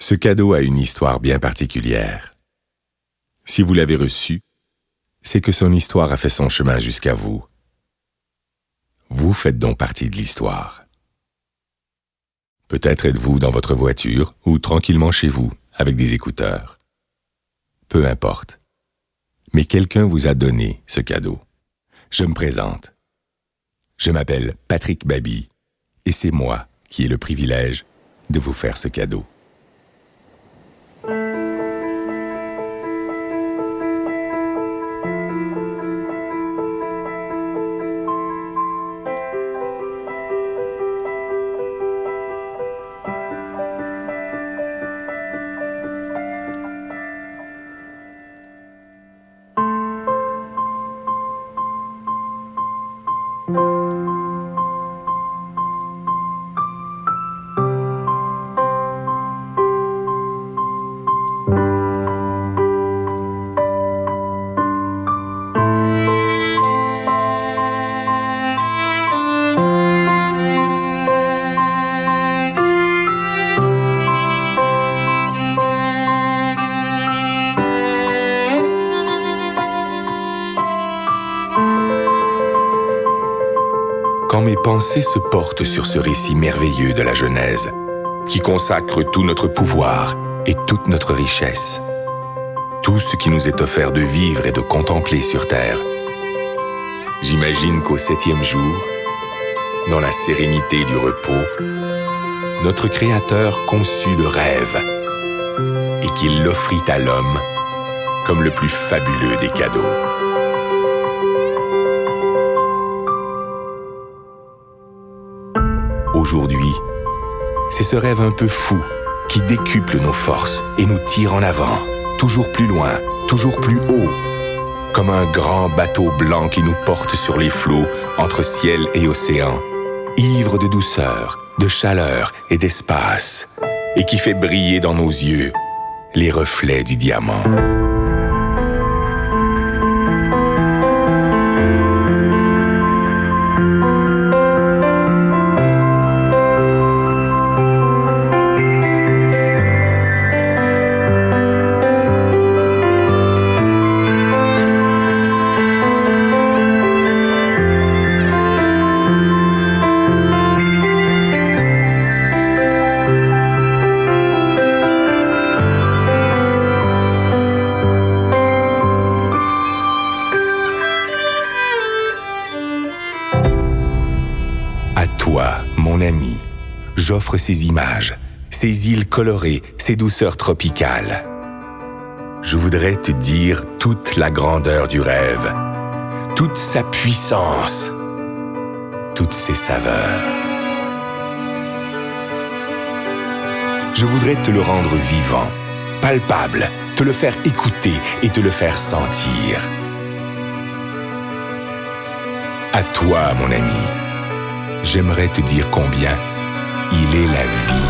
Ce cadeau a une histoire bien particulière. Si vous l'avez reçu, c'est que son histoire a fait son chemin jusqu'à vous. Vous faites donc partie de l'histoire. Peut-être êtes-vous dans votre voiture ou tranquillement chez vous, avec des écouteurs. Peu importe. Mais quelqu'un vous a donné ce cadeau. Je me présente. Je m'appelle Patrick Baby et c'est moi qui ai le privilège de vous faire ce cadeau. Quand mes pensées se portent sur ce récit merveilleux de la Genèse, qui consacre tout notre pouvoir et toute notre richesse, tout ce qui nous est offert de vivre et de contempler sur terre, j'imagine qu'au 7e jour, dans la sérénité du repos, notre Créateur conçut le rêve et qu'il l'offrit à l'homme comme le plus fabuleux des cadeaux. Aujourd'hui, c'est ce rêve un peu fou qui décuple nos forces et nous tire en avant, toujours plus loin, toujours plus haut, comme un grand bateau blanc qui nous porte sur les flots entre ciel et océan, ivre de douceur, de chaleur et d'espace, et qui fait briller dans nos yeux les reflets du diamant. À toi, mon ami, j'offre ces images, ces îles colorées, ces douceurs tropicales. Je voudrais te dire toute la grandeur du rêve, toute sa puissance, toutes ses saveurs. Je voudrais te le rendre vivant, palpable, te le faire écouter et te le faire sentir. À toi, mon ami, j'aimerais te dire combien il est la vie.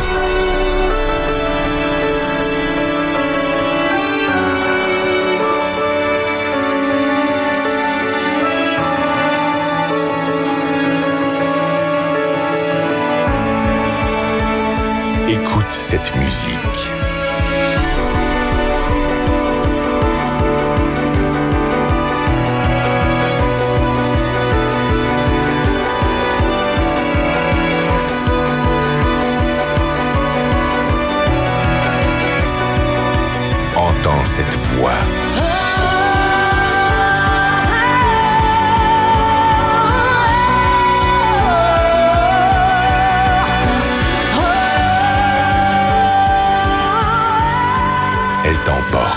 Écoute cette musique. Entends cette voix. Elle t'emporte,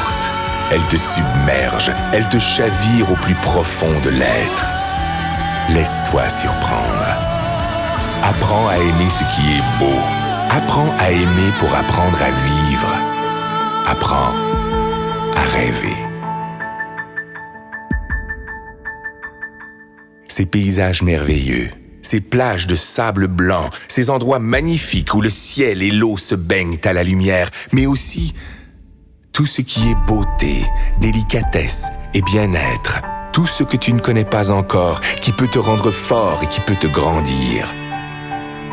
elle te submerge, elle te chavire au plus profond de l'être. Laisse-toi surprendre. Apprends à aimer ce qui est beau. Apprends à aimer pour apprendre à vivre. Apprends à rêver. Ces paysages merveilleux, ces plages de sable blanc, ces endroits magnifiques où le ciel et l'eau se baignent à la lumière, mais aussi tout ce qui est beauté, délicatesse et bien-être, tout ce que tu ne connais pas encore, qui peut te rendre fort et qui peut te grandir.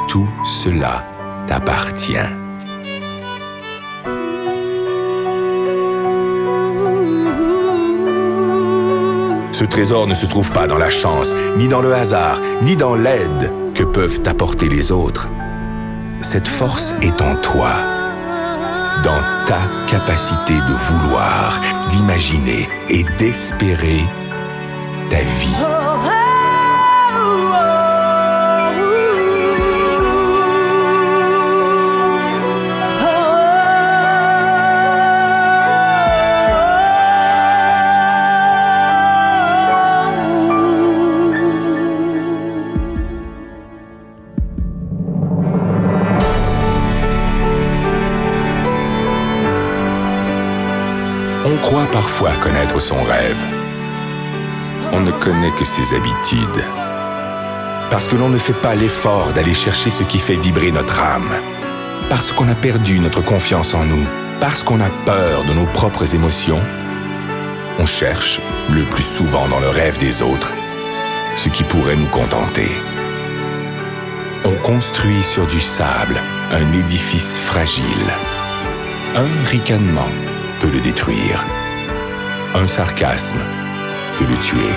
Tout cela t'appartient. Ce trésor ne se trouve pas dans la chance, ni dans le hasard, ni dans l'aide que peuvent t'apporter les autres. Cette force est en toi, dans ta capacité de vouloir, d'imaginer et d'espérer ta vie. On croit parfois connaître son rêve. On ne connaît que ses habitudes. Parce que l'on ne fait pas l'effort d'aller chercher ce qui fait vibrer notre âme. Parce qu'on a perdu notre confiance en nous. Parce qu'on a peur de nos propres émotions. On cherche, le plus souvent dans le rêve des autres, ce qui pourrait nous contenter. On construit sur du sable un édifice fragile. Un ricanement peut le détruire. Un sarcasme peut le tuer.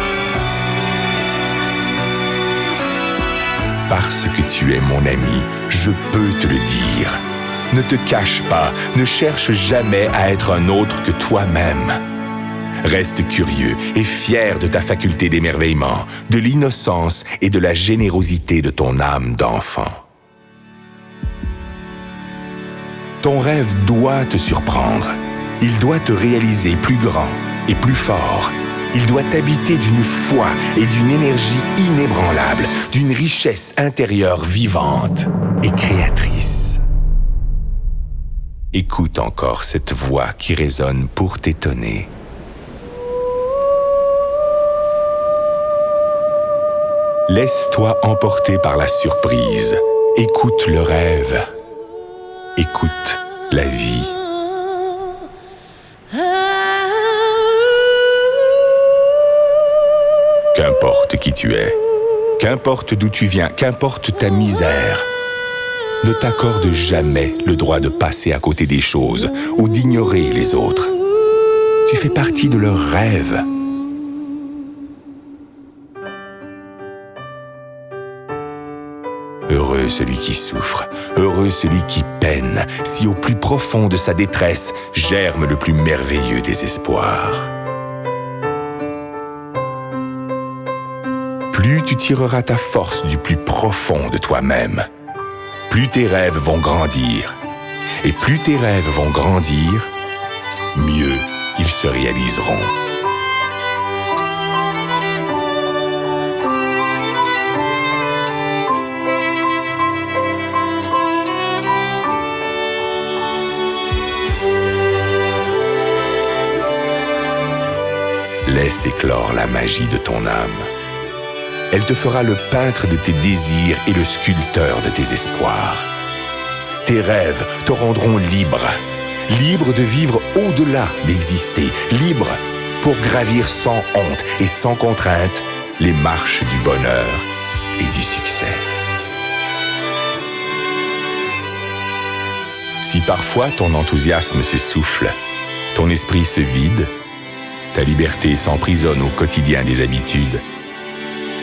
Parce que tu es mon ami, je peux te le dire. Ne te cache pas, ne cherche jamais à être un autre que toi-même. Reste curieux et fier de ta faculté d'émerveillement, de l'innocence et de la générosité de ton âme d'enfant. Ton rêve doit te surprendre. Il doit te réaliser plus grand et plus fort. Il doit t'habiter d'une foi et d'une énergie inébranlable, d'une richesse intérieure vivante et créatrice. Écoute encore cette voix qui résonne pour t'étonner. Laisse-toi emporter par la surprise. Écoute le rêve. Écoute la vie. Qu'importe qui tu es, qu'importe d'où tu viens, qu'importe ta misère, ne t'accorde jamais le droit de passer à côté des choses ou d'ignorer les autres. Tu fais partie de leurs rêves. Heureux celui qui souffre, heureux celui qui peine, si au plus profond de sa détresse germe le plus merveilleux des espoirs. Plus tu tireras ta force du plus profond de toi-même, plus tes rêves vont grandir. Et plus tes rêves vont grandir, mieux ils se réaliseront. Laisse éclore la magie de ton âme. Elle te fera le peintre de tes désirs et le sculpteur de tes espoirs. Tes rêves te rendront libre, libre de vivre au-delà d'exister, libre pour gravir sans honte et sans contrainte les marches du bonheur et du succès. Si parfois ton enthousiasme s'essouffle, ton esprit se vide, ta liberté s'emprisonne au quotidien des habitudes,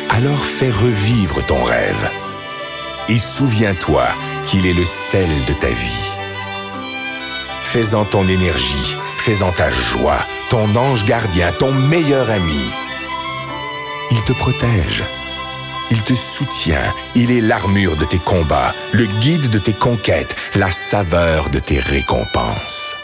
alors fais revivre ton rêve et souviens-toi qu'il est le sel de ta vie. Fais-en ton énergie, fais-en ta joie, ton ange gardien, ton meilleur ami. Il te protège, il te soutient, il est l'armure de tes combats, le guide de tes conquêtes, la saveur de tes récompenses.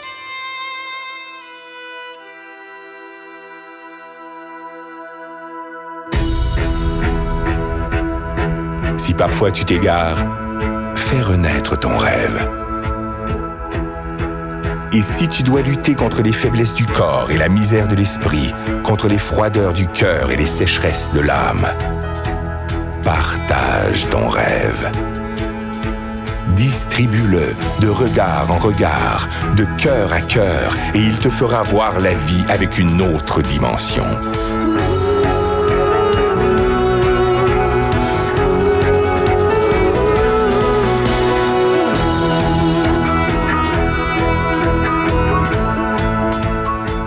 Si parfois tu t'égares, fais renaître ton rêve. Et si tu dois lutter contre les faiblesses du corps et la misère de l'esprit, contre les froideurs du cœur et les sécheresses de l'âme, partage ton rêve. Distribue-le de regard en regard, de cœur à cœur, et il te fera voir la vie avec une autre dimension.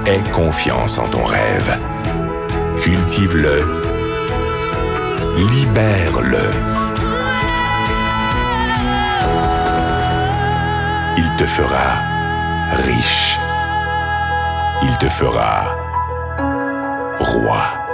Aie confiance en ton rêve. cultive-le, libère-le. Il te fera riche. Il te fera roi.